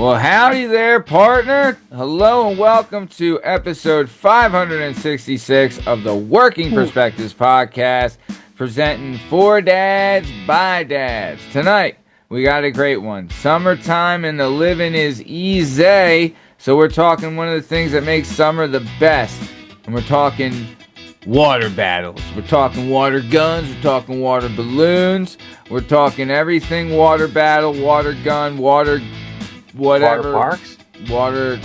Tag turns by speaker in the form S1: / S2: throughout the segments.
S1: Well, howdy there, partner. Hello and welcome to episode 566 of the Working Perspectives podcast, presenting for dads by dads. Tonight, we got a great one. Summertime and the living is easy. So we're talking one of the things that makes summer the best. And we're talking water battles. We're talking water guns. We're talking water balloons. We're talking everything water battle, water gun, water whatever.
S2: Water parks?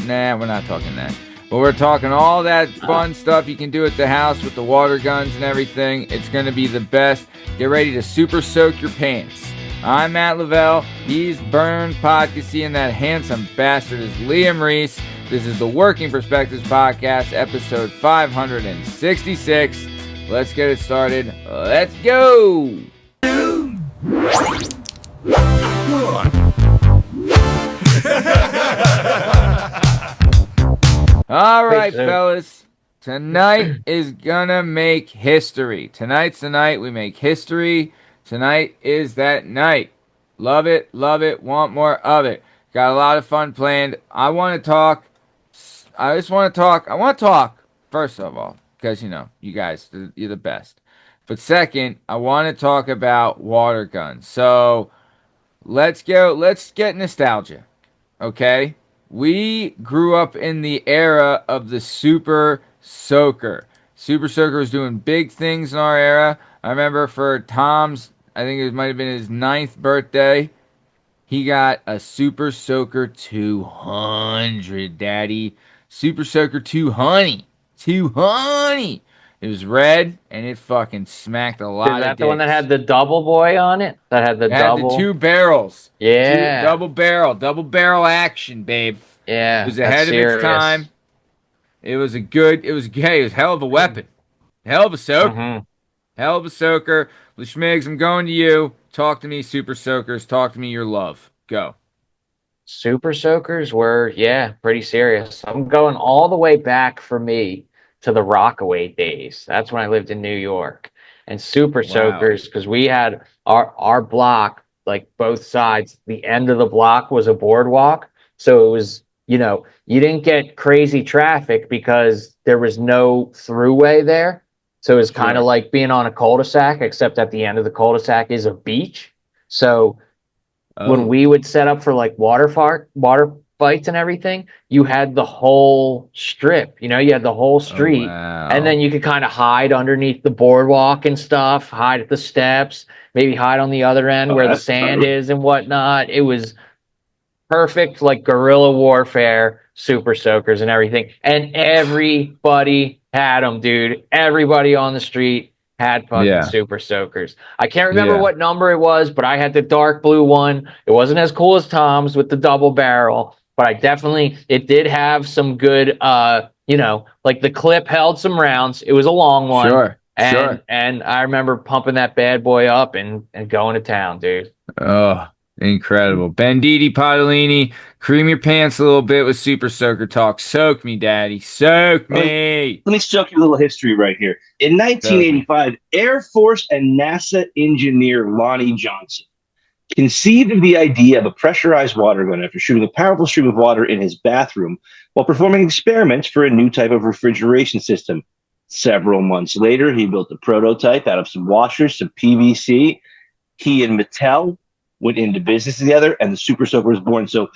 S1: Nah, we're not talking that. But we're talking all that fun stuff you can do at the house with the water guns and everything. It's going to be the best. Get ready to super soak your pants. I'm Matt Lavelle. He's Bern Podcasty, and that handsome bastard is Liam Reese. This is the Working Perspectives Podcast, episode 566. Let's get it started. Let's go! All right, fellas. Tonight is gonna make history. Tonight's the night we make history. Tonight is that night. Love it, want more of it. Got a lot of fun planned. I want to talk, first of all, because, you guys, you're the best. But second, I want to talk about water guns. So, let's get nostalgia, okay? We grew up in the era of the Super Soaker. Super Soaker was doing big things in our era. I remember for Tom's, I think it might have been his 9th birthday, he got a Super Soaker 200, Daddy. Super Soaker 200. 200. It was red, and it fucking smacked a lot of dicks.
S2: Is that the one that had the double boy on it? That had the double?
S1: Had the 2 barrels.
S2: Yeah.
S1: Double barrel action, babe.
S2: Yeah.
S1: It was ahead of its time. It was hell of a weapon. Hell of a soaker.
S2: Mm-hmm.
S1: Hell of a soaker. Schmigs, I'm going to you. Talk to me, Super Soakers. Talk to me your love. Go.
S2: Super Soakers were, pretty serious. I'm going all the way back for me to the Rockaway days. That's when I lived in New York. And Super Soakers, because we had our block, like both sides, the end of the block was a boardwalk. So it was, you didn't get crazy traffic because there was no throughway there. So it was kind of like being on a cul-de-sac, except at the end of the cul-de-sac is a beach. So when we would set up for like water fights and everything, you had the whole strip, you had the whole street. And then you could kind of hide underneath the boardwalk and stuff, hide at the steps, maybe hide on the other end where the sand is and whatnot. It was perfect, like guerrilla warfare, Super Soakers and everything. And everybody had them, dude. Everybody on the street had fucking Super Soakers. I can't remember what number it was, but I had the dark blue one. It wasn't as cool as Tom's with the double barrel, but it did have some good, like the clip held some rounds. It was a long one.
S1: Sure.
S2: And I remember pumping that bad boy up and going to town, dude.
S1: Oh, incredible. Banditi Padolini, cream your pants a little bit with Super Soaker talk. Soak me, Daddy. Soak me.
S3: Let me soak you a little history right here. In 1985, Air Force and NASA engineer Lonnie Johnson conceived of the idea of a pressurized water gun after shooting a powerful stream of water in his bathroom while performing experiments for a new type of refrigeration system. Several months later, he built a prototype out of some washers, some PVC. He and Mattel went into business together, and the Super Soaker was born. So,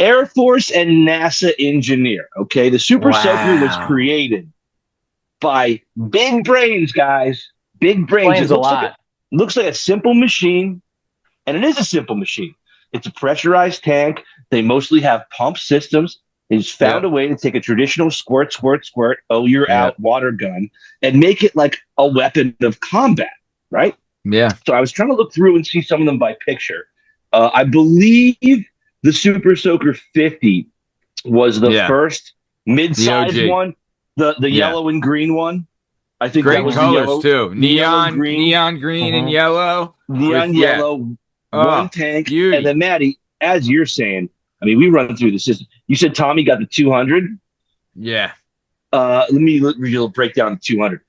S3: Air Force and NASA engineer, okay? The Super Soaker was created by big brains, guys. Big brains. Looks like a simple machine, and it is a simple machine. It's a pressurized tank. They mostly have pump systems. They just found a way to take a traditional squirt, you're out water gun and make it like a weapon of combat, right?
S1: Yeah.
S3: So I was trying to look through and see some of them by picture. I believe the Super Soaker 50 was the first mid-sized one, the yellow and green one. I think
S1: great
S3: that was
S1: colors too. Neon green and yellow.
S3: Neon yellow, one tank. Beauty. And then Maddie, as you're saying, I mean, we run through the system. You said Tommy got the 200?
S1: Yeah.
S3: Let me break down the 200.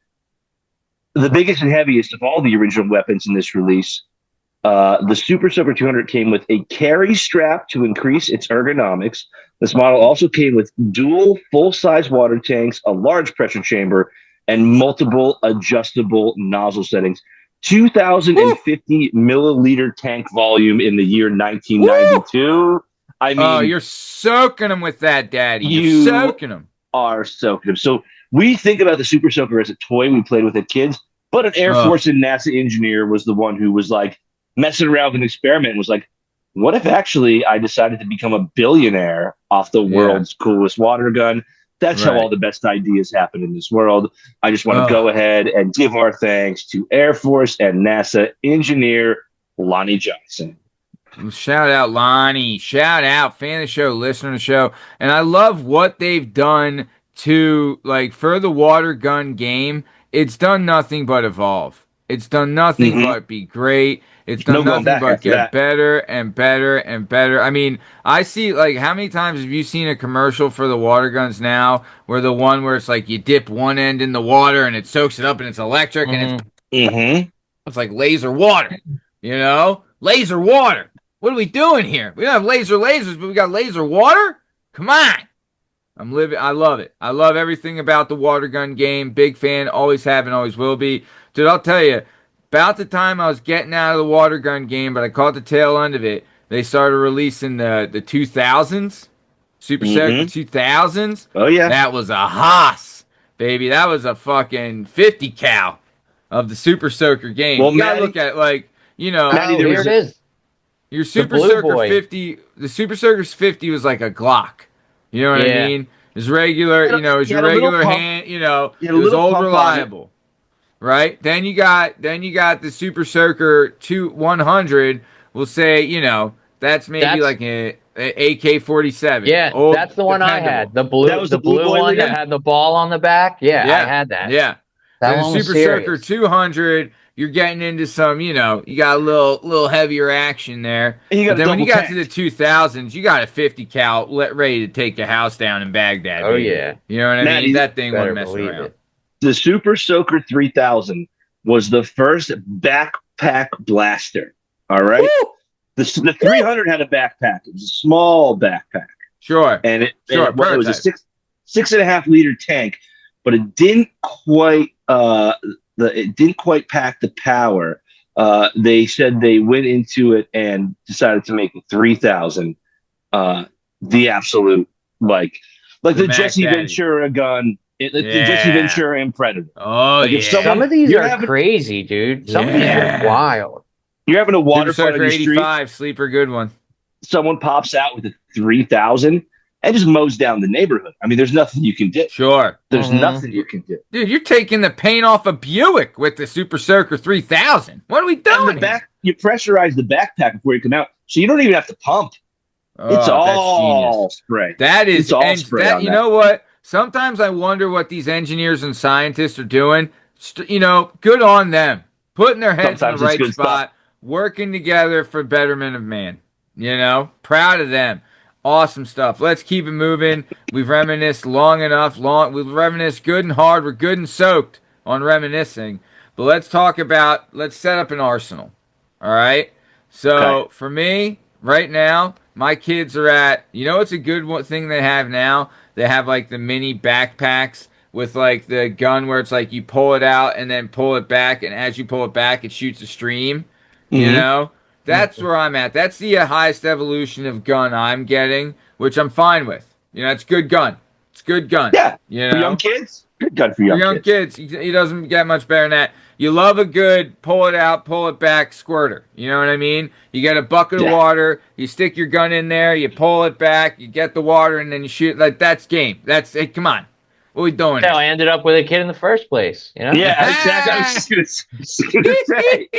S3: The biggest and heaviest of all the original weapons in this release The Super Soaker 200 came with a carry strap to increase its ergonomics. This model also came with dual full-size water tanks, a large pressure chamber, and multiple adjustable nozzle settings.
S1: Woo!
S3: 2,050 milliliter tank volume in the year
S1: Woo!
S3: 1992. I
S1: Oh,
S3: mean,
S1: you're soaking them with that, Daddy. You're
S3: you
S1: soaking them.
S3: are soaking. So we think about the Super Soaker as a toy we played with as kids, but an Air
S1: Oh,
S3: Force and NASA engineer was the one who was like messing around with an experiment and was like, what if actually I decided to become a billionaire off the
S1: yeah,
S3: world's coolest water gun? That's how all
S1: right.
S3: the best ideas happen in this world. I just want to go
S1: Oh,
S3: ahead and give our thanks to Air Force and NASA engineer Lonnie Johnson.
S1: shout out Lonnie. Shout out fan of the show, listener to the show. And I love what they've done to like for the water gun game. It's done nothing but evolve. It's done nothing
S3: Mm-hmm.
S1: but be great. It's
S3: No
S1: done
S3: going
S1: nothing
S3: back
S1: but
S3: after
S1: get
S3: that.
S1: better and better and better. I mean, I see like how many times have you seen a commercial for the water guns now where the one where it's like you dip one end in the water and it soaks it up and it's electric and
S2: Mm-hmm.
S3: Mm-hmm.
S1: it's like laser water, you know? Laser water. What are we doing here? We don't have lasers, but we got laser water? Come on. I'm living. I love it. I love everything about the water gun game. Big fan. Always have and always will be. Dude, I'll tell you, about the time I was getting out of the water gun game, but I caught the tail end of it, they started releasing the 2000s, Super Soaker
S3: Mm-hmm.
S1: 2000s.
S3: Oh yeah.
S1: That was a Haas, baby. That was a fucking 50 cal of the Super Soaker game.
S3: Well,
S1: You gotta look
S3: Maddie,
S1: at like, you know,
S3: Maddie,
S2: Oh,
S3: there
S2: here
S3: was
S2: it is.
S1: your
S2: The
S1: Super
S2: blue
S1: Soaker
S2: boy.
S1: 50, the Super Soaker's 50 was like a Glock. You know what I
S2: Yeah.
S1: mean? It's regular, it was
S3: he
S1: your
S3: had a little
S1: regular
S3: pump.
S1: hand,
S3: He had a
S1: it was
S3: little
S1: old
S3: pump on it.
S1: reliable, right? Then you got the Super Soaker 2 100, we'll say, that's maybe
S2: That's
S1: like a AK-47.
S2: yeah,
S1: Old,
S2: that's the one I had.
S1: dependable.
S2: The
S3: That
S2: blue
S3: was the
S2: the
S3: blue
S2: blue
S3: boy
S2: one that
S3: leader.
S2: had the ball on the back. Yeah, I
S1: Yeah.
S2: had that.
S1: Yeah.
S2: That
S1: Then the
S2: one was
S1: Super Soaker
S2: serious.
S1: 200, you're getting into some, you got a little heavier action there.
S3: And you
S1: But
S3: got a
S1: then when you
S3: double
S1: got to the
S3: tank.
S1: 2000s, you got a 50 cal ready to take a house down in Baghdad,
S2: Oh
S1: baby.
S2: yeah.
S1: You know what I mean?
S3: Maddie,
S1: That thing wasn't
S2: Better
S1: messing
S2: believe
S1: around.
S2: it.
S3: the Super Soaker 3000 was the first backpack blaster. All right.
S1: Woo!
S3: The
S1: Woo!
S3: 300 had a backpack. It was a small backpack,
S1: Sure.
S3: and
S1: Sure.
S3: it was a
S1: Prototype.
S3: six and a half liter tank, but it didn't quite it didn't quite pack the power. They said they went into it and decided to make the 3000 the absolute like
S1: The
S3: the
S1: Mac
S3: Jesse
S1: Daddy.
S3: Ventura gun, the Jesse
S1: Yeah.
S3: Ventura and Predator.
S1: Oh,
S3: Like if
S2: Some
S1: yeah.
S2: of these
S3: you're
S2: are
S3: having
S2: crazy, dude. Some of these are
S1: Yeah.
S2: wild.
S3: you're having a
S1: Super
S3: water fight on
S1: Soaker
S3: your street,
S1: 85, sleeper, good one.
S3: someone pops out with a 3000 and just mows down the neighborhood. I mean, there's nothing you can do.
S1: Sure.
S3: There's
S2: Mm-hmm.
S3: nothing you can do.
S1: Dude, you're taking the paint off a Buick with the Super Soaker 3000. What are we
S3: And the
S1: doing here?
S3: back, you pressurize the backpack before you come out, so you don't even have to pump. It's
S1: Oh, that's genius.
S3: all spray.
S1: That
S3: It's
S1: is,
S3: all
S1: and
S3: spray
S1: that
S3: on
S1: you
S3: that.
S1: know what? Sometimes I wonder what these engineers and scientists are doing. Good on them, putting their heads in the
S3: Sometimes it's
S1: right
S3: good stuff.
S1: spot, working together for betterment of man. Proud of them. Awesome stuff. Let's keep it moving. We've reminisced long enough. We've reminisced good and hard. We're good and soaked on reminiscing. But let's set up an arsenal. All right.
S3: Okay.
S1: So for me, right now, my kids are at, it's a good thing they have now? They have like the mini backpacks with like the gun where it's like you pull it out and then pull it back. And as you pull it back, it shoots a stream. You
S3: Mm-hmm.
S1: know? That's where I'm at. That's the highest evolution of gun I'm getting, which I'm fine with. It's good gun. It's good gun.
S3: Yeah.
S1: You
S3: For young
S1: know?
S3: kids, good gun for
S1: For
S3: young
S1: young
S3: kids.
S1: kids, he doesn't get much better than that. You love a good pull it out, pull it back squirter. You know what I mean? You get a bucket of
S3: Yeah.
S1: water, you stick your gun in there, you pull it back, you get the water, and then you shoot. Like that's game. Hey, come on, what are we doing
S2: Hell,
S1: here?
S2: I ended up with a kid in the first place.
S3: Yeah, exactly. I was just gonna say.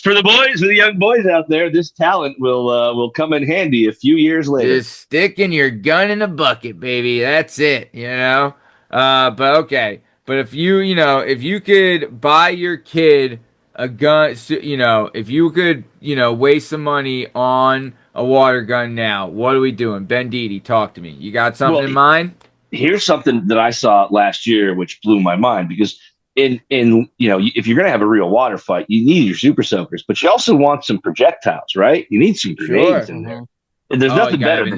S3: For the young boys out there, this talent will come in handy a few years later.
S1: Just sticking your gun in a bucket, baby. That's it. But okay. But if you could buy your kid a gun, if you could, waste some money on a water gun now, what are we doing? Ben Didi, talk to me. You got something
S3: Well,
S1: in mind?
S3: here's something that I saw last year, which blew my mind because in if you're gonna have a real water fight, you need your super soakers, but you also want some projectiles, right? You need some grenades
S1: Sure.
S3: in there. And there's
S1: Oh, you
S3: nothing
S1: got a
S3: better than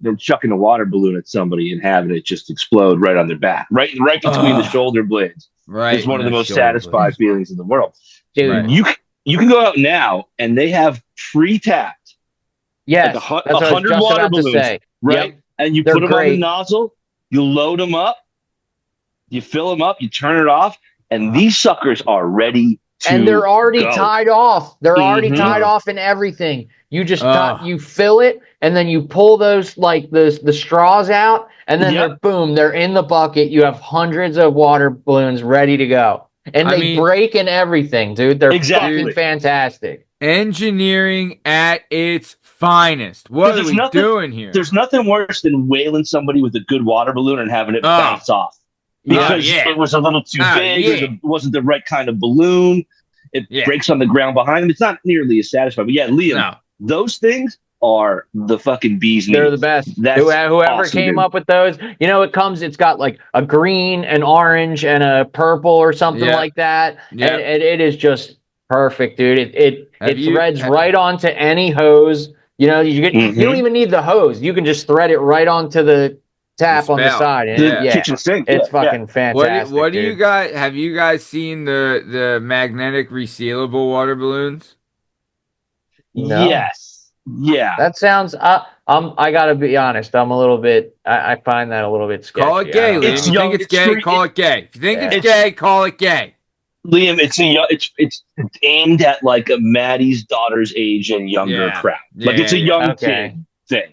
S1: grenade.
S3: chucking a water balloon at somebody and having it just explode right on their back, right between the
S1: Oh,
S3: shoulder blades. It's
S1: right
S3: one
S1: in
S3: of the
S1: the
S3: most
S1: shoulder
S3: satisfying
S1: blades.
S3: feelings in the world.
S2: Dude.
S1: Right.
S3: You can go out now and they have pre-tapped like
S2: Yes, that's what I was
S3: 100
S2: just
S3: water
S2: about to
S3: balloons,
S2: say.
S3: right?
S2: Yep,
S3: And you
S2: they're
S3: put them on the
S2: great.
S3: nozzle, you load them up, you fill them up, you turn it off, and these suckers are ready
S2: And they're
S3: to
S2: already
S3: go.
S2: tied off. They're already
S3: Mm-hmm.
S2: tied off and everything. You just
S1: Oh,
S2: you fill it and then you pull those like the straws out and then
S3: Yep.
S2: they're in the bucket. You have hundreds of water balloons ready to go. And
S1: I
S2: they
S1: mean,
S2: break and everything, dude. They're fucking
S3: Exactly.
S2: fantastic.
S1: engineering at its finest. What are
S3: There's
S1: we
S3: nothing.
S1: doing here?
S3: There's nothing worse than wailing somebody with a good water balloon and having it
S1: Oh,
S3: bounce off
S2: Yeah.
S3: because
S1: yeah.
S3: it was a little too
S1: Oh,
S3: big.
S1: yeah.
S3: It wasn't the right kind of balloon. It
S1: Yeah.
S3: breaks on the ground behind them. It's not nearly as satisfying. But yeah, Liam,
S1: No.
S3: those things are the fucking bee's knees.
S2: They're the best.
S3: That's
S2: Whoever
S3: awesome,
S2: came
S3: dude.
S2: up with those, it's got like a green, an orange, and a purple or something
S1: Yep.
S2: like that.
S1: Yep.
S2: And it is just perfect, dude. It
S1: Have you-
S2: threads right onto any hose. You don't even need the hose. You can just thread it right onto the tap on the
S1: spout.
S2: side. And
S3: The
S1: Yeah.
S3: kitchen sink.
S2: it's
S3: yeah,
S2: fucking fantastic.
S1: What do you
S2: dude.
S1: guys have you guys seen the magnetic resealable water balloons?
S2: No.
S3: Yes. Yeah.
S2: That sounds. I gotta be honest. I'm a little bit. I find that a little bit sketchy.
S1: Call it gay,
S2: I don't
S1: Liam.
S2: know.
S3: It's
S1: If you
S3: young-
S1: think it's
S3: it's
S1: gay,
S3: free-
S1: call it gay. If you think
S2: Yeah.
S1: it's gay, call it gay.
S3: Liam, it's aimed at like a Maddie's daughter's age and younger
S1: Yeah.
S3: crowd. Like it's a
S1: Yeah,
S3: young
S2: Okay.
S3: kid thing.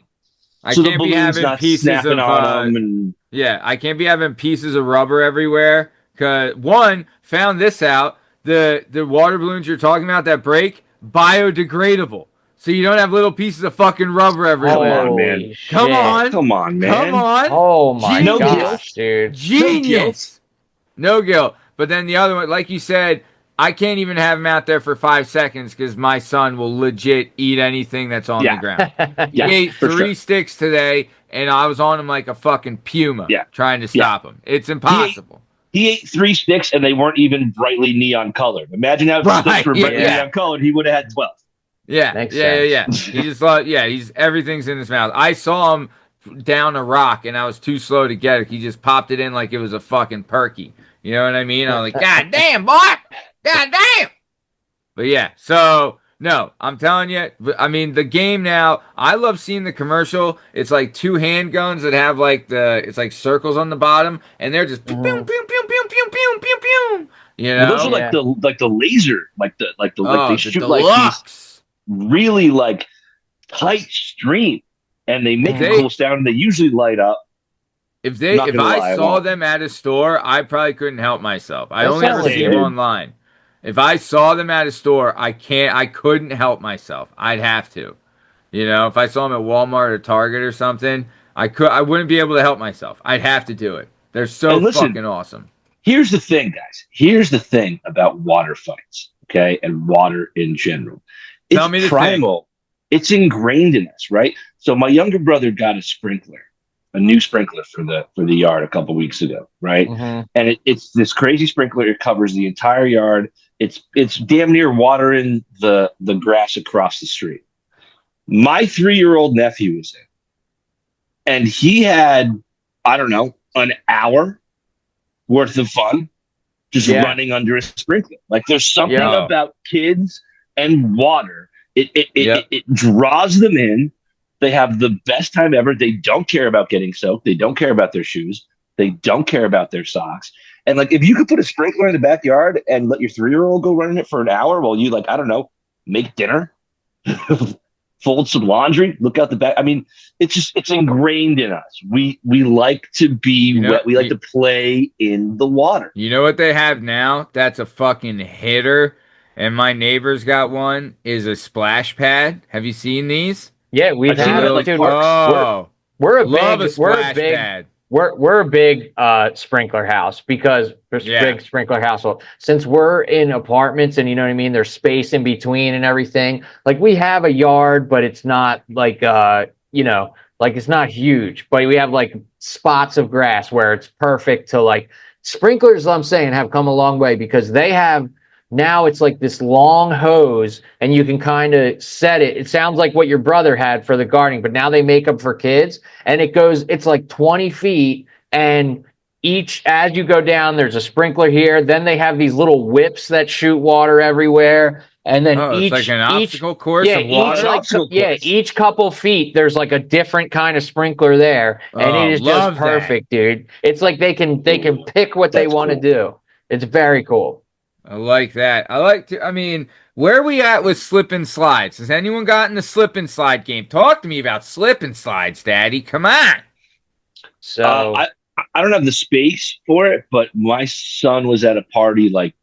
S1: I
S3: So the
S1: can't be
S3: balloon's
S1: having
S3: not
S1: pieces
S3: snapping
S1: of
S3: on them, and
S1: yeah, I can't be having pieces of rubber everywhere. Cause one, found this out. The water balloons you're talking about that break, biodegradable. So you don't have little pieces of fucking rubber everywhere.
S3: on, man.
S2: Holy shit.
S1: Come on.
S3: come on, man.
S1: Come on.
S2: Oh my
S1: Genius.
S2: gosh, dude.
S1: Genius. No guilt. But then the other one, like you said, I can't even have him out there for 5 seconds because my son will legit eat anything that's on
S3: Yeah.
S1: the ground. He
S3: Yeah,
S1: ate
S3: for
S1: 3
S3: sure.
S1: sticks today, and I was on him like a fucking puma
S3: Yeah.
S1: trying to stop him. It's impossible.
S3: He ate 3 sticks and they weren't even brightly neon colored. Imagine how
S1: Right,
S3: sticks were brightly
S1: yeah.
S3: neon colored. He would have had 12.
S1: Yeah,
S2: Makes
S1: yeah.
S2: sense.
S1: He just thought, everything's in his mouth. I saw him down a rock, and I was too slow to get it. He just popped it in like it was a fucking perky. You know what I mean? I was like, God damn, boy! God damn! But yeah, so no, I'm telling you. I mean, the game now. I love seeing the commercial. It's like 2 handguns that have like it's like circles on the bottom, and they're just pew pew pew pew pew pew pew pew pew. You know,
S3: Well, those are like the laser, like they
S1: the
S3: shoot like
S1: deluxe.
S3: these really like tight stream, and they make a cool sound. And they usually light up.
S1: If
S3: Not gonna lie,
S1: I
S3: I
S1: saw
S3: won't.
S1: them at a store, I probably couldn't help myself. I
S2: That
S1: only ever
S2: sounds
S1: see them
S3: good.
S1: online. If I saw them at a store, I couldn't help myself. I'd have to. You know, if I saw them at Walmart or Target or something, I wouldn't be able to help myself. I'd have to do it. They're so
S3: And listen,
S1: fucking awesome.
S3: Here's the thing, guys. Here's the thing about water fights, okay, and water in general. It's
S1: Tell me the
S3: primal. It's ingrained in us, right? So my younger brother got a new sprinkler for the yard a couple weeks ago, right?
S2: Mhm.
S3: And it's this crazy sprinkler. It covers the entire yard. It's damn near watering the grass across the street. My 3-year-old nephew was in, and he had, I don't know, an hour worth of fun just running under a sprinkler. Like there's something about kids and water. It draws them in. They have the best time ever. They don't care about getting soaked. They don't care about their shoes. They don't care about their socks. And like, if you could put a sprinkler in the backyard and let your 3-year-old go running it for an hour while you, like, I don't know, make dinner, fold some laundry, look out the back. I mean, it's ingrained in us. We like to be wet. We like to play in the water.
S1: You know what they have now? That's a fucking hitter. And my neighbor's got one, is a splash pad. Have you seen these?
S2: Yeah, we've
S3: seen
S2: had
S3: it,
S2: it.
S3: like,
S2: Dude,
S1: Oh,
S2: we're a
S1: love
S2: big,
S1: a splash pad.
S2: we're a big sprinkler house because there's a big sprinkler household. Since we're in apartments and you know what I mean, there's space in between and everything. Like we have a yard, but it's not like like it's not huge. But we have like spots of grass where it's perfect to like sprinklers, I'm saying, have come a long way because they have now it's like this long hose and you can kind of set it. It sounds like what your brother had for the gardening, but now they make them for kids and it's like 20 feet and as you go down, there's a sprinkler here. Then they have these little whips that shoot water everywhere. And then
S1: Oh, it's like an obstacle course of water.
S2: each couple feet, there's like a different kind of sprinkler there, and it
S1: Oh,
S2: is just
S1: love
S2: perfect, dude. It's like they can pick what they
S3: That's
S2: want to
S3: cool.
S2: do. It's very cool.
S1: I like that. I mean, where are we at with slip and slides? Has anyone gotten the slip and slide game? Talk to me about slip and slides, Daddy. Come on.
S2: So
S3: I don't have the space for it, but my son was at a party like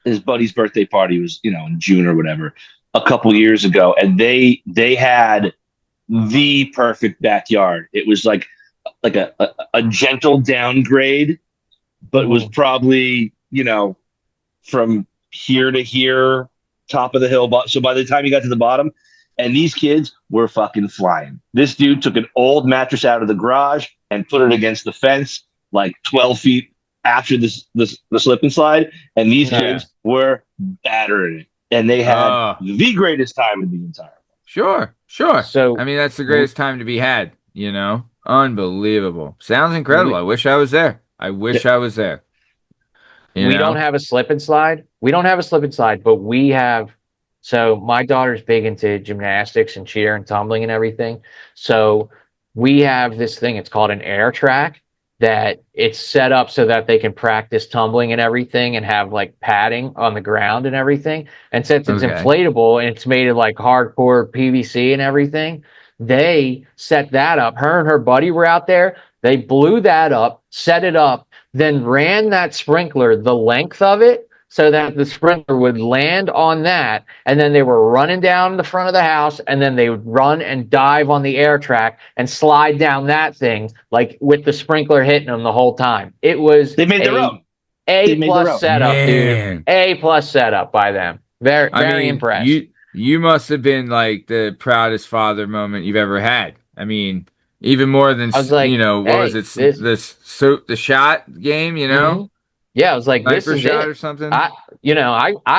S3: his buddy's birthday party was in June or whatever a couple years ago, and they had the perfect backyard. It was like a gentle downgrade, but it was probably from here to here, top of the hill. So by the time you got to the bottom, and these kids were fucking flying. This dude took an old mattress out of the garage and put it against the fence, like 12 feet after the slip and slide, and these kids were battering it, and they had the greatest time in the entire.
S1: Sure.
S2: So
S1: I mean, that's the greatest time to be had. Unbelievable. Sounds incredible. I wish I was there. I wish I was there.
S2: We don't have a slip and slide. We don't have a slip and slide, but we have. So my daughter's big into gymnastics and cheer and tumbling and everything. So we have this thing. It's called an air track that it's set up so that they can practice tumbling and everything and have like padding on the ground and everything. And since it's inflatable and it's made of like hardcore PVC and everything, they set that up. Her and her buddy were out there. They blew that up, set it up, then ran that sprinkler the length of it so that the sprinkler would land on that. And then they were running down the front of the house, and then they would run and dive on the air track and slide down that thing, like with the sprinkler hitting them the whole time. It was
S3: they made their own.
S2: A+ setup, dude. A+ setup by them. Very impressed.
S1: You must have been like the proudest father moment you've ever had. I mean, even more than
S2: I was like,
S1: what was it? The shot game,
S2: Mm-hmm. Yeah, I was like,
S1: Sniper
S2: this is
S1: shot
S2: it.
S1: or something.
S2: I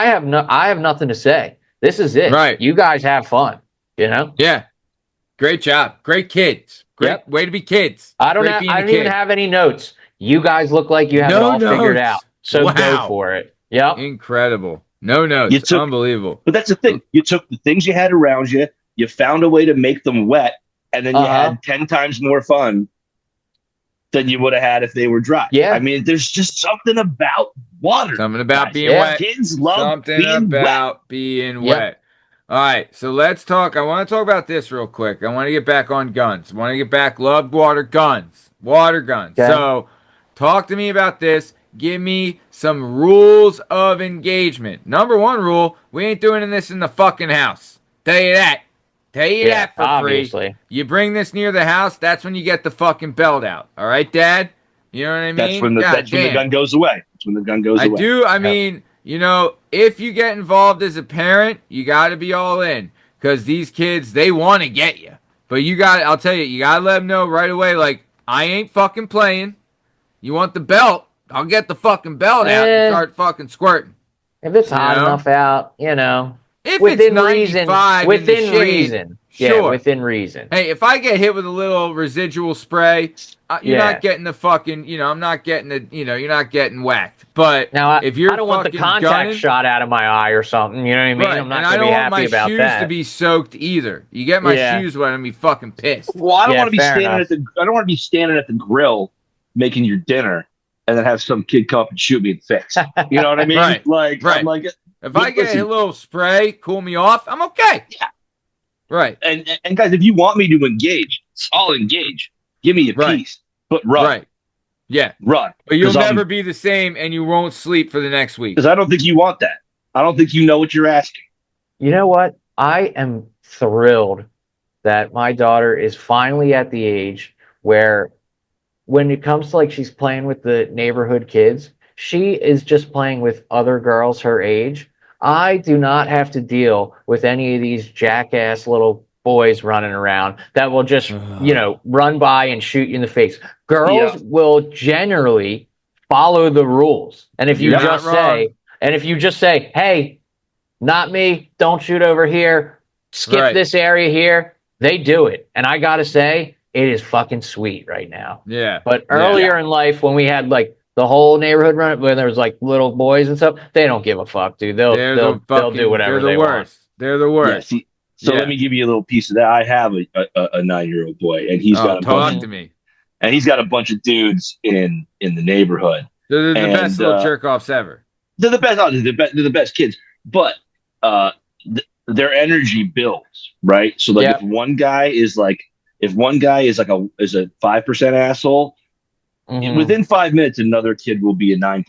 S2: have nothing to say. This is it.
S1: Right.
S2: You guys have fun.
S1: Yeah. Great job. Great kids. Great way to be kids.
S2: I don't even have any notes. You guys look like you have it all figured out. So go for it. Yep.
S1: Incredible. No notes. Unbelievable.
S3: But that's the thing. You took the things you had around you, you found a way to make them wet, and then you had 10 times more fun than you would have had if they were dry.
S2: Yeah.
S3: I mean, there's just something about water.
S1: Something about being wet.
S3: Kids love
S1: being wet. All right, so let's talk. I want to talk about this real quick. I want to get back on guns. Love water guns. Water guns. Okay. So talk to me about this. Give me some rules of engagement. Number one rule, we ain't doing this in the fucking house. Tell you that. That for
S2: obviously.
S1: Free. You bring this near the house, that's when you get the fucking belt out. All right, Dad? You know what I mean?
S3: That's when the gun goes away. That's when the gun goes away.
S1: I mean, if you get involved as a parent, you got to be all in. Because these kids, they want to get you. But I'll tell you, you got to let them know right away, like, I ain't fucking playing. You want the belt? I'll get the fucking belt out and start fucking squirting.
S2: If it's hot enough out,
S1: If
S2: within
S1: it's 95
S2: within reason.
S1: Sure.
S2: Yeah, within reason.
S1: Hey, if I get hit with a little residual spray, you're not getting the fucking, I'm not getting the, you're not getting whacked. But
S2: now,
S1: if you're
S2: I don't want the contact shot out of my eye or something. You know what I mean?
S1: Right.
S2: I'm not going to be happy about that.
S1: I don't want my shoes to be soaked either. You get my shoes wet, I'm be fucking pissed.
S3: Well, I don't want to be standing at the grill making your dinner and then have some kid come up and shoot me in the face. You know what I mean?
S1: Right.
S3: I'm like,
S1: if I get a little spray, cool me off, I'm okay.
S3: Yeah.
S1: Right.
S3: And guys, if you want me to engage, I'll engage. Give me a piece, but run.
S1: Right. Yeah.
S3: Run.
S1: But you'll never be the same, and you won't sleep for the next week.
S3: Because I don't think you want that. I don't think you know what you're asking.
S2: You know what? I am thrilled that my daughter is finally at the age where when it comes to like she's playing with the neighborhood kids, she is just playing with other girls her age. I do not have to deal with any of these jackass little boys running around that will just, run by and shoot you in the face. Girls will generally follow the rules. And if you
S1: You're
S2: just
S1: not wrong.
S2: say, hey, not me, don't shoot over here, skip
S1: Right.
S2: this area here, they do it. And I gotta say, it is fucking sweet right now.
S1: Yeah.
S2: But
S1: Yeah.
S2: earlier in life, when we had like the whole neighborhood run, when there was like little boys and stuff, they don't give a fuck, dude.
S1: They're the
S2: They'll do
S1: fucking.
S2: whatever
S1: They're the
S2: they want.
S1: worst. They're the
S3: Yeah.
S1: worst.
S3: See, so
S1: Yeah.
S3: let me give you a little piece of that. I have a 9-year-old boy, and he's
S1: Oh,
S3: got a
S1: talk
S3: bunch,
S1: to me.
S3: and he's got a bunch of dudes in the neighborhood,
S1: They're the best
S3: and
S1: little jerk offs ever.
S3: they're the best. Oh, they're the best kids, but uh, their energy builds, right? So like,
S2: Yep.
S3: if one guy is like a 5% asshole, within 5 minutes, another kid will be a 9%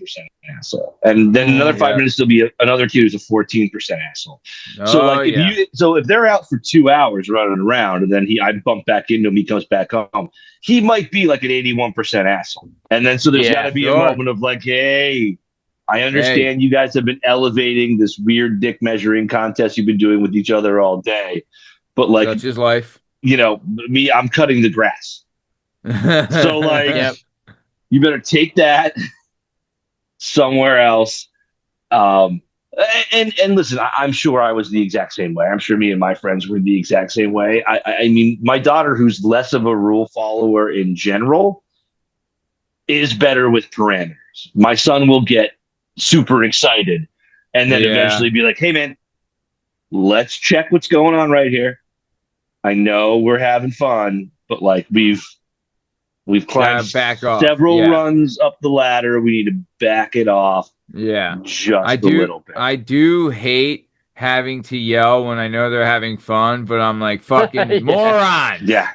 S3: asshole, and then another 5 minutes there'll be another kid who's a 14% asshole. So like, if they're out for 2 hours running around, and then I bump back into him, he comes back home, he might be like an 81% asshole, and then so there's got to be a moment of like, hey, I understand you guys have been elevating this weird dick measuring contest you've been doing with each other all day, but like,
S1: such is life.
S3: Me, I'm cutting the grass. So like, you better take that somewhere else. And listen, I'm sure I was the exact same way. I'm sure me and my friends were the exact same way. I mean, my daughter, who's less of a rule follower in general, is better with parameters. My son will get super excited and then eventually be like, hey man, let's check what's going on right here. I know we're having fun, but like, we've climbed several runs up the ladder. We need to back it off.
S1: Yeah.
S3: Just a little bit.
S1: I do hate having to yell when I know they're having fun, but I'm like, fucking morons.
S3: Yeah.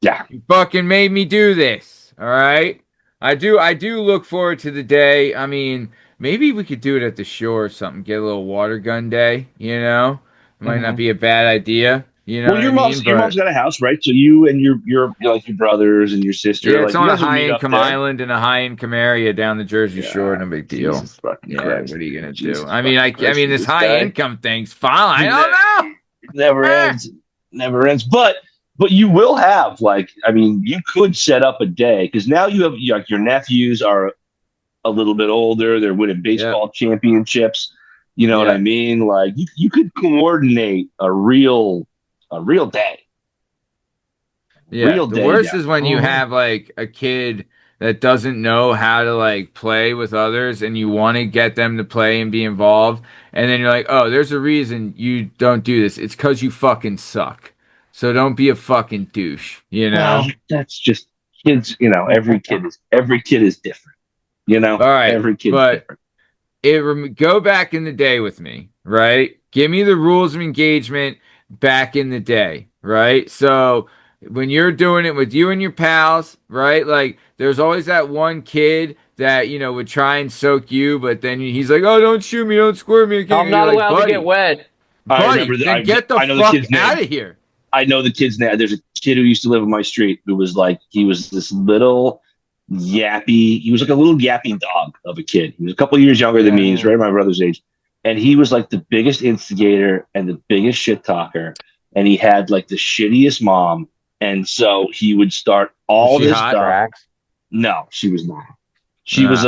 S1: You fucking made me do this. All right. I do look forward to the day. I mean, maybe we could do it at the shore or something. Get a little water gun day, you know? It might not be a bad idea. You know,
S3: well, your mom's got a house, right? So you and your like your brothers and your sister,
S1: yeah,
S3: like,
S1: it's on a high income island and a high income area down the Jersey Shore. No big deal.
S3: Jesus fucking Christ.
S1: What are you gonna
S3: Jesus
S1: do? I mean, this high income thing's fine. I don't know.
S3: Never ends. Never ends. But you will have, like, I mean, you could set up a day, because now you have, like, your nephews are a little bit older. They're winning baseball championships. You know what I mean? Like, you could coordinate a real day.
S1: Yeah, the worst is when you have like a kid that doesn't know how to like play with others, and you want to get them to play and be involved, and then you're like, oh, there's a reason you don't do this. It's because you fucking suck. So don't be a fucking douche. You know.
S3: Well, that's just kids. You know, every kid is different. You know,
S1: all right,
S3: every kid's different.
S1: Go back in the day with me, right? Give me the rules of engagement back in the day, right? So when you're doing it with you and your pals, right? Like, there's always that one kid that, you know, would try and soak you, but then he's like, "Oh, don't shoot me, don't squirt me."
S2: I'm not allowed to get wet.
S1: Buddy, then get the fuck out of here.
S3: I know the kid's name. There's a kid who used to live on my street who was like, he was this little yappy. He was like a little yappy dog of a kid. He was a couple years younger than me. He's right my brother's age. And he was like the biggest instigator and the biggest shit talker. And he had like the shittiest mom. And so he would start all this stuff. No, she was not. She was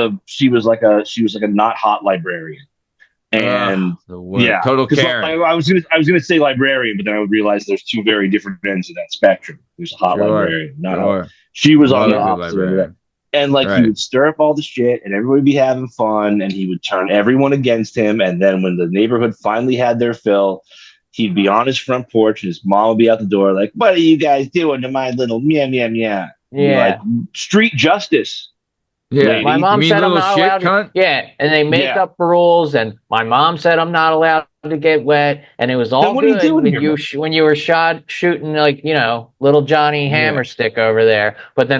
S3: like a not hot librarian. And
S1: total Karen.
S3: I was gonna say librarian, but then I would realize there's two very different ends of that spectrum. There's a hot librarian, not hot. She was on the opposite of that. And like, he would stir up all the shit, and everybody would be having fun, and he would turn everyone against him. And then when the neighborhood finally had their fill, he'd be on his front porch, and his mom would be out the door, like, "What are you guys doing to my little meow meow meow?" Like, street justice.
S2: Yeah, my mom said I'm not allowed to. Yeah, and they make up rules, and my mom said I'm not allowed to get wet, and it was all good when you were shooting, like, you know, little Johnny Hammerstick over there. But then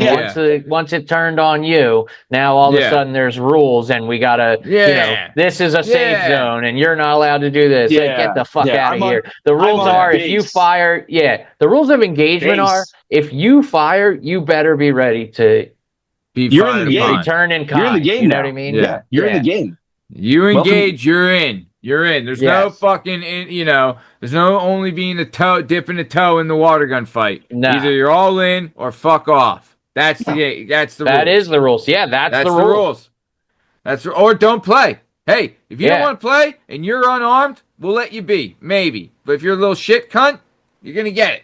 S2: once it turned on you, now all of a sudden there's rules, and we gotta, you know, this is a safe zone, and you're not allowed to do this. Like, get the fuck out of here. The rules are, if you fire, the rules of engagement are, if you fire, you better be ready to.
S3: You're in the game.
S2: Return in kind.
S3: You're in the game.
S2: You know what I mean?
S3: Yeah. You're in the game.
S1: You engage, you're in. You're in. There's no fucking, you know, there's no only being dipping a toe in the water gun fight. No. Either you're all in or fuck off. That's the rules.
S2: That is the rules. Yeah, that's the rules.
S1: or don't play. Hey, if you don't
S2: Yeah.
S1: want to play and you're unarmed, we'll let you be, maybe. But if you're a little shit cunt, you're gonna get it.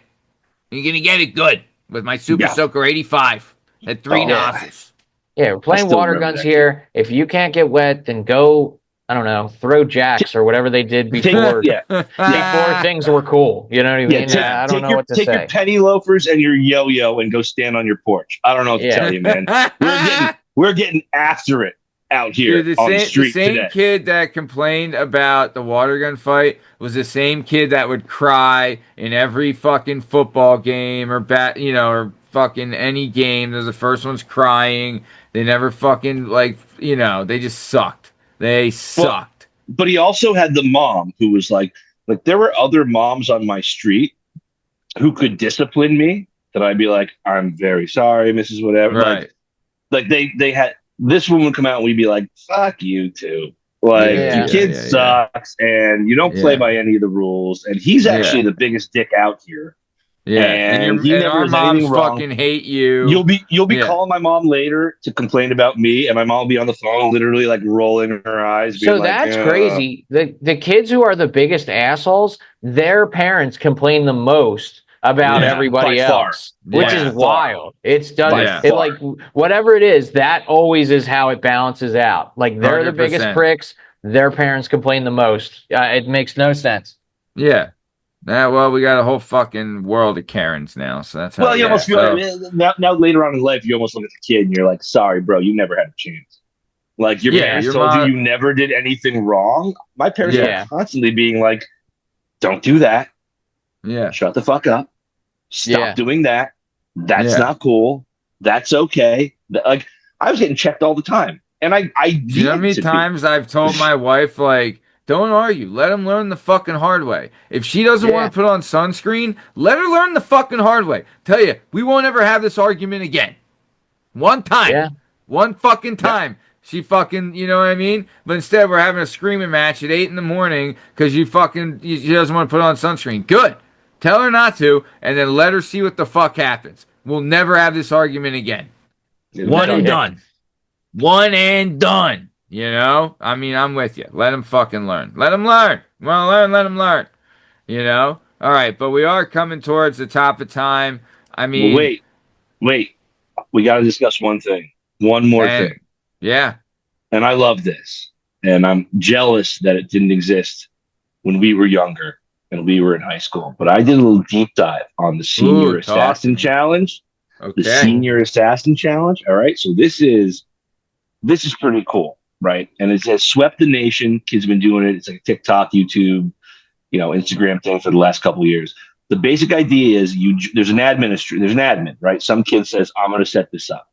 S1: You're gonna get it good with my Super
S3: Yeah.
S1: Soaker 85. Had three
S3: Oh,
S2: Yeah.
S1: nozzles.
S2: Yeah, we're
S3: I
S2: playing
S3: still
S2: water
S3: remember
S2: guns
S3: that kid.
S2: here. If you can't get wet, then go, I don't know, throw jacks or whatever they did
S3: Take
S2: before
S3: yeah, yeah,
S2: things were cool. You know what I
S3: yeah.
S2: mean?
S3: Take
S1: Yeah.
S2: I don't
S3: take
S2: know
S3: your
S2: what to
S3: take your
S2: say.
S3: penny loafers and your yo-yo and go stand on your porch. I don't know what to
S2: Yeah.
S3: tell you, man. We're getting after it out
S1: Dude,
S3: here
S1: the
S3: on the
S1: same the
S3: street
S1: same
S3: today.
S1: kid that complained about the water gun fight was the same kid that would cry in every fucking football game or or fucking any game. There's the first one's crying. They never fucking they just sucked. They
S3: Well,
S1: sucked.
S3: but he also had the mom who was like there were other moms on my street who could discipline me that I'd be like, I'm very sorry, Mrs. Whatever.
S1: Right.
S3: Like they had this woman would come out and we'd be like, fuck you too. Like
S1: Yeah,
S3: your
S2: Yeah.
S1: yeah,
S3: kid
S1: yeah, yeah.
S3: sucks and you don't play
S1: Yeah.
S3: by any of the rules. And he's actually
S1: Yeah.
S3: the biggest dick out here.
S1: Yeah. And
S3: And
S1: your
S3: he
S1: and
S3: never
S1: our
S3: does anything
S1: moms
S3: wrong.
S1: fucking hate you.
S3: You'll be
S1: Yeah.
S3: calling my mom later to complain about me, and my mom will be on the phone, literally like rolling her eyes, being
S2: So
S3: like,
S2: that's crazy. The kids who are the biggest assholes, their parents complain the most about
S1: Yeah.
S3: By
S2: everybody
S3: far,
S2: else, which
S3: by
S1: Yeah.
S2: is
S3: far,
S2: wild. It's done
S3: by
S1: Yeah.
S2: it
S3: far.
S2: like whatever it is, that always is how it balances out. Like they're the biggest
S1: 100%.
S2: pricks, their parents complain the most. It makes no sense.
S1: Yeah. Yeah, well, we got a whole fucking world of Karens now, so that's how
S3: Well,
S1: it
S3: you
S1: is.
S3: almost feel
S1: So,
S3: now later on in life, you almost look at the kid and you're like, sorry, bro, you never had a chance. Like your
S1: yeah,
S2: Yeah.
S3: parents
S1: your
S3: told you
S1: mom,
S3: you never did anything wrong. My parents were
S1: yeah,
S2: Yeah.
S3: constantly being like, don't do that.
S1: yeah,
S3: Shut the fuck up. Stop
S2: Yeah.
S3: doing that. That's
S1: yeah.
S3: not cool. That's okay. Like I was getting checked all the time, and I
S1: Do you know how
S3: needed
S1: many
S3: to be.
S1: times I've told my wife, like, don't argue, let him learn the fucking hard way. If she doesn't want
S2: Yeah.
S1: to put on sunscreen, let her learn the fucking hard way. Tell you, we won't ever have this argument again. One time.
S2: Yeah.
S1: One fucking
S3: Yep.
S1: time. She fucking, you know what I mean? But instead, we're having a screaming match at 8 in the morning because she doesn't want to put on sunscreen. Good. Tell her not to, and then let her see what the fuck happens. We'll never have this argument again. One and
S2: Yeah.
S1: done. One and done. You know? I mean, I'm with you. Let him fucking learn. Let him learn. You want to learn? Let him learn. You know? All right, but we are coming towards the top of time. I
S3: Well,
S1: mean,
S3: wait. We got to discuss one thing. One more
S1: and
S3: thing.
S1: yeah.
S3: And I love this. And I'm jealous that it didn't exist when we were younger and we were in high school. But I did a little deep dive on the Senior
S1: Ooh, talk to
S3: Assassin
S1: me.
S3: Challenge. The
S1: Okay.
S3: Senior Assassin Challenge. All right. So this is pretty cool, right? And it has swept the nation. Kids have been doing it. It's like a TikTok, YouTube, Instagram thing for the last couple of years. The basic idea is there's an admin, right? Some kid says, I'm going to set this up.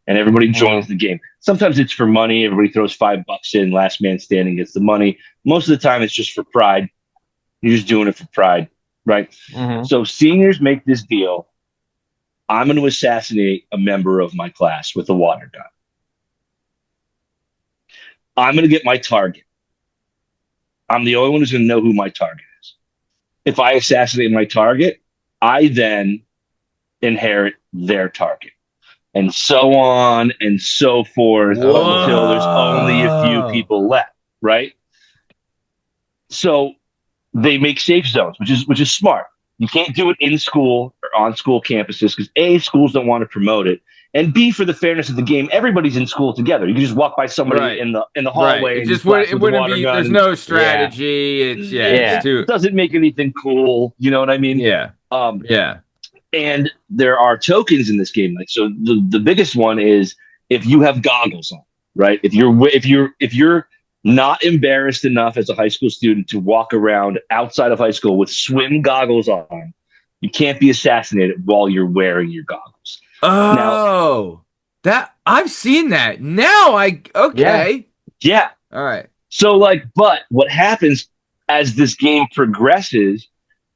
S3: And everybody joins the game. Sometimes it's for money. Everybody throws $5 in. Last man standing gets the money. Most of the time, it's just for pride. You're just doing it for pride, right?
S2: Mhm.
S3: So seniors make this deal. I'm going to assassinate a member of my class with a water gun. I'm going to get my target. I'm the only one who's going to know who my target is. If I assassinate my target, I then inherit their target. And so on and so forth until there's only a few
S1: Whoa.
S3: people left, right? So they make safe zones, which is smart. You can't do it in school or on school campuses because A, schools don't want to promote it, and B, for the fairness of the game, everybody's in school together. You can just walk by somebody
S1: Right.
S3: in the
S1: Right.
S3: hallway
S1: It
S3: and
S1: just
S3: blast
S1: it
S3: with a
S1: wouldn't
S3: water
S1: be.
S3: gun.
S1: There's no strategy. It's
S2: Yeah.
S1: It's too.
S3: It doesn't make anything cool. You know what I mean?
S1: Yeah.
S3: Um,
S1: Yeah.
S3: and there are tokens in this game. Like so, the biggest one is if you have goggles on, right? If you're not embarrassed enough as a high school student to walk around outside of high school with swim goggles on, you can't be assassinated while you're wearing your goggles.
S1: Oh, that I've seen that. Now okay.
S3: Yeah.
S1: All right.
S3: So but what happens as this game progresses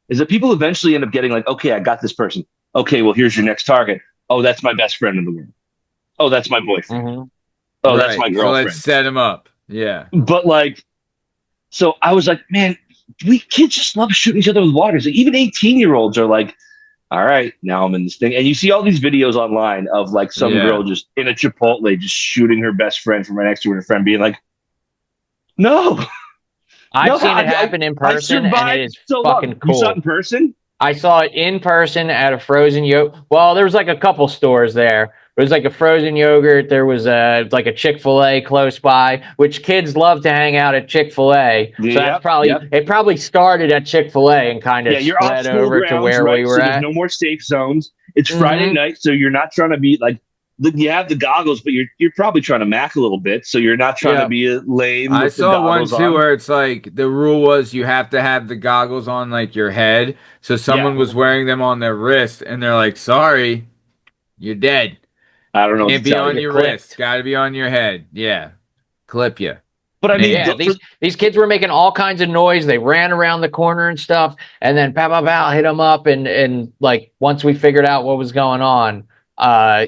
S3: is that people eventually end up getting like, okay, I got this person. Okay, well, here's your next target. Oh, that's my best friend in the world. Oh, that's my boyfriend.
S2: Mhm.
S3: Oh, that's my
S1: So
S3: girlfriend.
S1: let's set him up. Yeah.
S3: But so I was like, man, we kids just love shooting each other with water. So even 18-year-olds are like, all right, now I'm in this thing. And you see all these videos online of like some girl
S1: Yeah.
S3: just in a Chipotle, just shooting her best friend from right next to her, and her friend being like, no,
S2: I've
S3: no,
S2: seen it happen in
S3: I
S2: person, and it
S3: survived
S2: is
S3: so long.
S2: fucking
S3: You saw it
S2: cool.
S3: in person?
S2: I saw it in person at a frozen yogurt. Well, there was like a couple stores there. There was like a frozen yogurt. There was like a Chick-fil-A close by, which kids love to hang out at Chick-fil-A. So that's
S3: Yep,
S2: probably
S3: yep.
S2: it. Probably started at Chick-fil-A and kind
S3: Yeah,
S2: of
S3: you're off
S2: spread
S3: school
S2: over to
S3: grounds,
S2: where
S3: right?
S2: we were
S3: So there's
S2: at.
S3: no more safe zones. It's Friday
S2: Mm-hmm.
S3: night, so you're not trying to be like you have the goggles, but you're probably trying to mac a little bit, so you're not trying to
S2: Yep.
S3: be lame
S1: I
S3: with the
S1: saw one
S3: goggles
S1: too
S3: on.
S1: where it's like the rule was you have to have the goggles on like your head. So
S3: Yeah,
S1: someone was wearing them on their wrist and they're like, sorry, you're dead.
S3: I don't know what to
S1: Can't be
S3: tell
S1: on
S3: you,
S2: Get
S1: your wrist.
S2: clipped.
S1: Gotta be on your head. Yeah. Clip you.
S3: but I mean,
S2: Yeah,
S1: Man.
S2: these kids were making all kinds of noise. They ran around the corner and stuff, and then pow pow pow hit them up, and like once we figured out what was going on,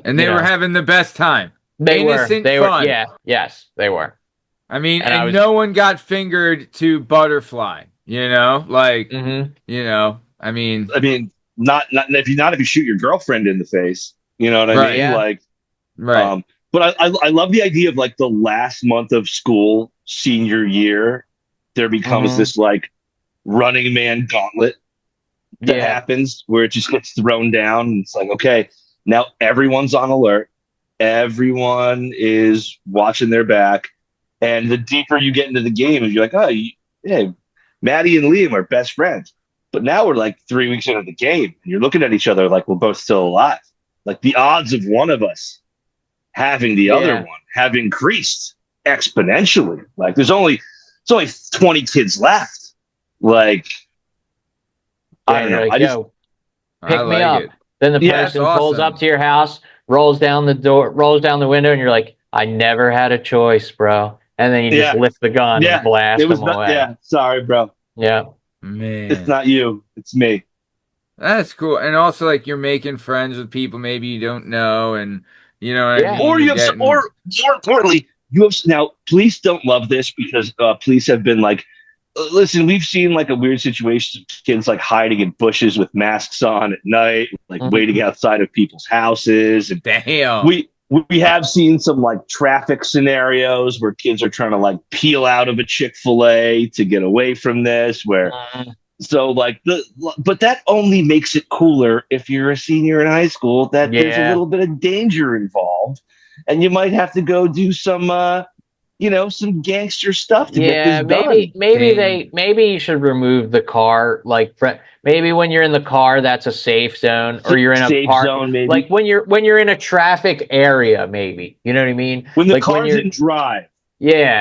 S1: And they were having the best time. Innocent fun.
S2: yeah, yes, they were,
S1: I mean,
S2: and I
S1: and
S2: was,
S1: no one got fingered to butterfly, you know? Like,
S2: mm-hmm,
S1: I mean,
S3: I mean, not if you shoot your girlfriend in the face, you know what I
S1: right,
S3: mean?
S2: yeah,
S3: Like,
S1: right.
S3: um, but I love the idea of like the last month of school, senior year, there becomes
S2: mm-hmm,
S3: this like running man gauntlet that
S2: yeah,
S3: happens where it just gets thrown down. And it's like, okay, now everyone's on alert. Everyone is watching their back. And the deeper you get into the game, you're like, oh, yeah, Maddie and Liam are best friends. But now we're like 3 weeks into the game, and you're looking at each other like we're both still alive. Like the odds of one of us having the other
S2: yeah.
S3: one have increased exponentially. Like it's only 20 kids left. Like I
S2: Yeah,
S3: don't
S2: you're
S3: know.
S2: like,
S3: I just
S2: yo,
S1: I
S2: pick me
S1: like
S2: up.
S1: it.
S2: Then the
S3: yeah,
S1: That's
S2: person pulls up
S1: awesome.
S2: to your house, rolls down the door, rolls down the window, and you're like, I never had a choice, bro. And then you just
S3: yeah,
S2: lift the gun and
S3: yeah.
S2: blast
S3: It
S2: them
S3: was not.
S2: away.
S3: Yeah, sorry, bro.
S2: Yeah,
S3: It's
S1: Man.
S3: not you. It's me.
S1: That's cool. And also like you're making friends with people maybe you don't know and you know what I
S2: yeah,
S1: mean?
S3: Or
S1: You're
S3: you have,
S1: getting
S3: or more importantly, you have now. Police don't love this because police have been like, listen, we've seen like a weird situation of kids like hiding in bushes with masks on at night, like waiting
S2: mhm,
S3: outside of people's houses, and
S1: damn.
S3: we have seen some like traffic scenarios where kids are trying to like peel out of a Chick-fil-A to get away from this, where
S2: mhm.
S3: so like but that only makes it cooler if you're a senior in high school that there's a
S2: Yeah,
S3: little bit of danger involved and you might have to go do some some gangster stuff to get this
S2: yeah.
S3: done.
S1: Dang.
S2: Maybe you should remove the car. Like, maybe when you're in the car, that's a safe zone, or you're in a
S3: Safe
S2: park.
S3: zone
S2: Like
S3: maybe
S2: when you're in a traffic area, maybe you know what I mean.
S3: when the
S2: Like when
S3: car's
S2: you're
S3: in drive.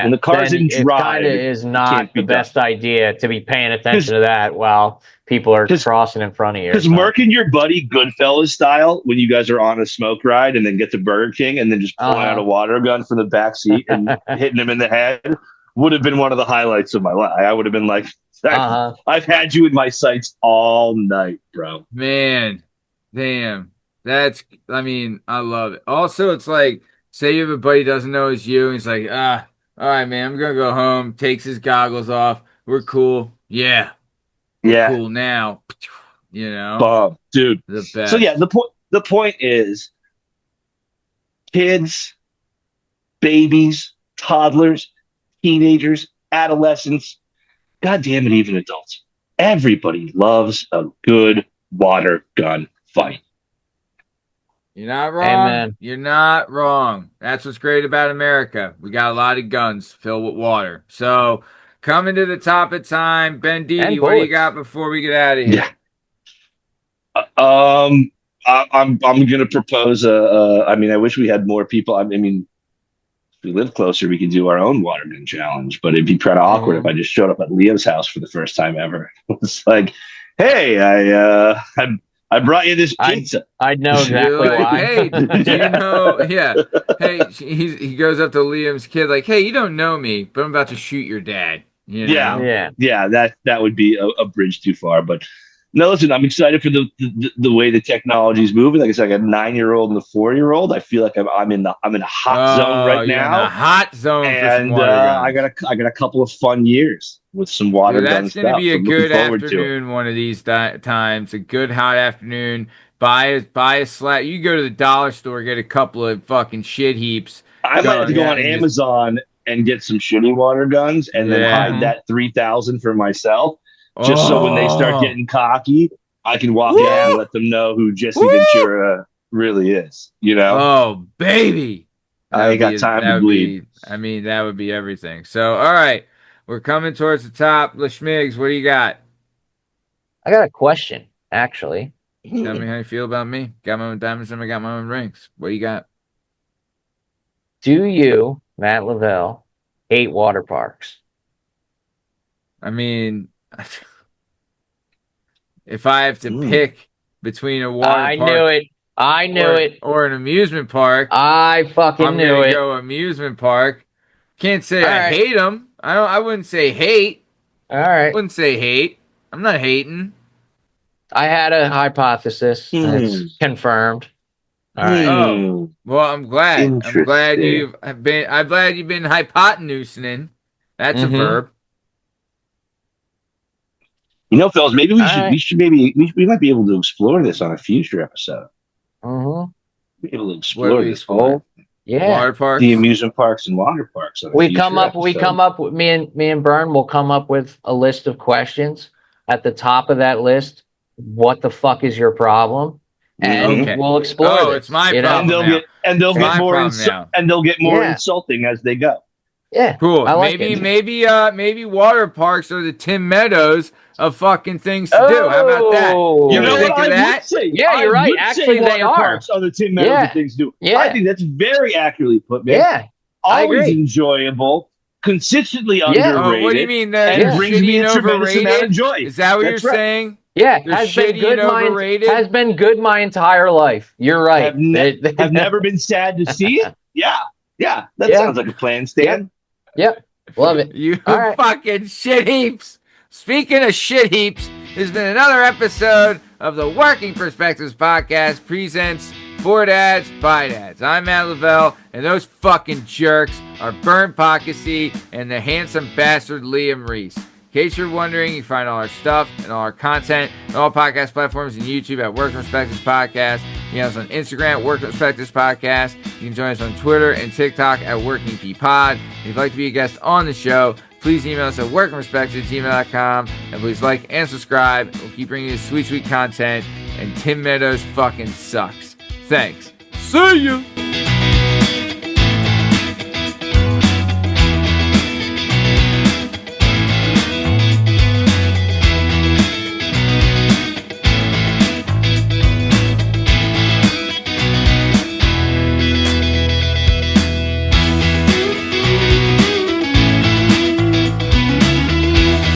S3: When
S2: Yeah,
S3: the car's
S2: then
S3: in
S2: it kind
S3: drive,
S2: of
S3: it,
S2: is
S3: it can't
S2: not the
S3: be done
S2: best idea to be paying attention
S3: because
S2: to that while people are
S3: because
S2: crossing in front of you or
S3: because
S2: something.
S3: Merc and your buddy Goodfellas style, when you guys are on a smoke ride and then get to Burger King and then just pulling out a
S2: Uh-huh.
S3: water gun from the back seat and hitting him in the head would have been one of the highlights of my life. I would have been like,
S2: Uh-huh.
S3: I've had you in my sights all night, bro.
S1: Man. Damn. That's I mean, I love it. Also, it's like say you have a buddy doesn't know it's you and he's like, all right, man, I'm gonna go home, takes his goggles off. We're cool. Yeah, we're
S3: Yeah,
S1: cool now. You know?
S3: bomb, dude.
S1: The
S3: So yeah,
S1: best.
S3: the point is, kids, babies, toddlers, teenagers, adolescents, God damn it, even adults. Everybody loves a good water gun fight.
S1: You're not wrong.
S2: Amen.
S1: You're not wrong. That's what's great about America. We got a lot of guns filled with water. So, coming to the top of time, Ben
S2: And
S1: Didi, what do you
S2: bullets.
S1: got before we get out of
S3: Yeah.
S1: here?
S3: I'm gonna propose I mean, I wish we had more people. I mean, if we live closer, we could do our own water gun challenge. But it'd be kind of awkward if
S2: Hmm.
S3: I just showed up at Leah's house for the first time ever. It's like, hey, I brought you this
S2: I
S3: pizza.
S2: I'd know
S1: You're
S2: exactly
S1: like,
S2: why.
S1: hey, do you know? Yeah. Hey, he goes up to Liam's kid, like, hey, you don't know me, but I'm about to shoot your dad. You
S3: Yeah,
S1: know?
S2: Yeah.
S3: yeah, that would be a bridge too far. But No, listen, I'm excited for the way the technology is moving. Like I said, I got a 9-year-old and a 4-year-old. I feel like I'm in a hot zone
S1: Oh,
S3: right
S1: you're in a
S3: now,
S1: hot zone for some
S3: and
S1: water
S3: I
S1: guns.
S3: got a couple of fun years with some water
S1: Dude,
S3: gun
S1: that's going to
S3: stuff.
S1: be
S3: So
S1: a
S3: I'm looking
S1: good
S3: forward to it.
S1: afternoon one of these times. A good hot afternoon. Buy a slab. You go to the dollar store, get a couple of fucking shit heaps
S3: I might have to
S1: going,
S3: go
S2: Yeah.
S3: on
S1: and just
S3: Amazon and get some shitty water guns, and then
S1: yeah.
S3: hide
S2: Mm-hmm.
S3: that 3,000 for myself, just so when they start
S1: Oh,
S3: getting cocky, I can walk out
S2: Yeah.
S3: and
S1: woo,
S3: let them know who Jesse
S1: woo.
S3: Ventura really is. You know,
S1: Oh, baby.
S3: I ain't got time to bleed.
S1: I mean, that would be everything. So, all right, we're coming towards the top. Lashmigs, what do you got?
S2: I got a question, actually.
S1: Tell me how you feel about me. Got my own diamonds and I got my own rings. What do you got?
S2: Do you, Matt Lavelle, hate water parks?
S1: I mean, if I have to
S3: Mm.
S1: pick between a water
S2: I knew
S1: park
S2: it. I knew it.
S1: or an amusement park,
S2: I fucking
S1: I'm
S2: knew
S1: gonna
S2: it.
S1: go amusement park. Can't say
S2: All
S1: I
S2: right.
S1: hate them. I don't. I wouldn't say hate.
S2: All right.
S1: Wouldn't say hate. I'm not hating.
S2: I had a hypothesis, and
S3: Hmm.
S2: it's confirmed. All right.
S1: Oh,
S3: Hmm.
S1: well, I'm glad. I'm glad
S3: Interesting.
S1: you've been. I'm glad you've been hypotenusing. That's a
S2: Mm-hmm.
S1: verb.
S3: You know, fellas, maybe
S2: All right.
S3: we might be able to explore this on a future episode.
S2: Mm-hmm.
S3: Be able to
S1: What are
S3: explore
S1: we
S3: this
S1: exploring?
S3: whole
S2: Yeah.
S1: Water
S3: the
S1: parks.
S3: amusement parks and water parks on a
S2: We come
S3: future
S2: up. We
S3: episode.
S2: come up with me and Bern will come up with a list of questions. At the top of that list, what the fuck is your problem? And
S3: Mhm.
S1: Okay.
S2: we'll explore
S1: Oh, it's
S2: this.
S1: my
S2: You know?
S3: And
S1: problem now. It's my problem now.
S3: they'll get more
S2: Yeah.
S3: insulting as they go.
S2: Yeah.
S1: Cool.
S2: I like it.
S1: Maybe water parks are the Tim Meadows of fucking things to do. How about that? You
S3: You
S1: ever
S3: know what
S2: Oh.
S1: think of
S3: I would
S1: that?
S3: say?
S2: Yeah,
S3: I
S2: you're right.
S3: would say
S2: Actually, they
S3: water
S2: are.
S3: parks are the Tim Meadows of
S2: Yeah.
S3: things to do. I
S2: Yeah.
S3: think that's very accurately put, man.
S2: Yeah. I
S3: Always
S2: agree.
S3: enjoyable, consistently
S2: Yeah.
S1: Oh, what do you
S3: underrated,
S1: mean they're
S3: and
S2: Yeah.
S3: brings
S1: shitty
S3: me
S1: and
S3: a tremendous amount of
S1: overrated?
S3: joy.
S1: Is that what you're
S3: That's right.
S1: saying?
S2: Yeah.
S1: They're
S2: Has been
S1: shitty and
S2: good
S1: overrated?
S2: has been good my entire life. You're right.
S3: Have never been sad to see it. Yeah, yeah, that
S2: Yeah.
S3: sounds like a plan,
S2: Yep.
S3: Stan.
S2: Yep. Love it.
S1: You
S2: All right.
S1: fucking shit heaps. Speaking of shit heaps, there's been another episode of the Working Perspectives Podcast presents For Dads, by Dads. I'm Matt Lavelle, and those fucking jerks are Bern Pockasy and the handsome bastard Liam Reese. In case you're wondering, you can find all our stuff and all our content on all podcast platforms and YouTube at Working Perspectives Podcast. You can us on Instagram at Working Perspectives Podcast. You can join us on Twitter and TikTok at Working P Pod. If you'd like to be a guest on the show, please email us at workingperspectives@gmail.com, and please like and subscribe. We'll keep bringing you sweet, sweet content, and Tim Meadows fucking sucks. Thanks. See ya!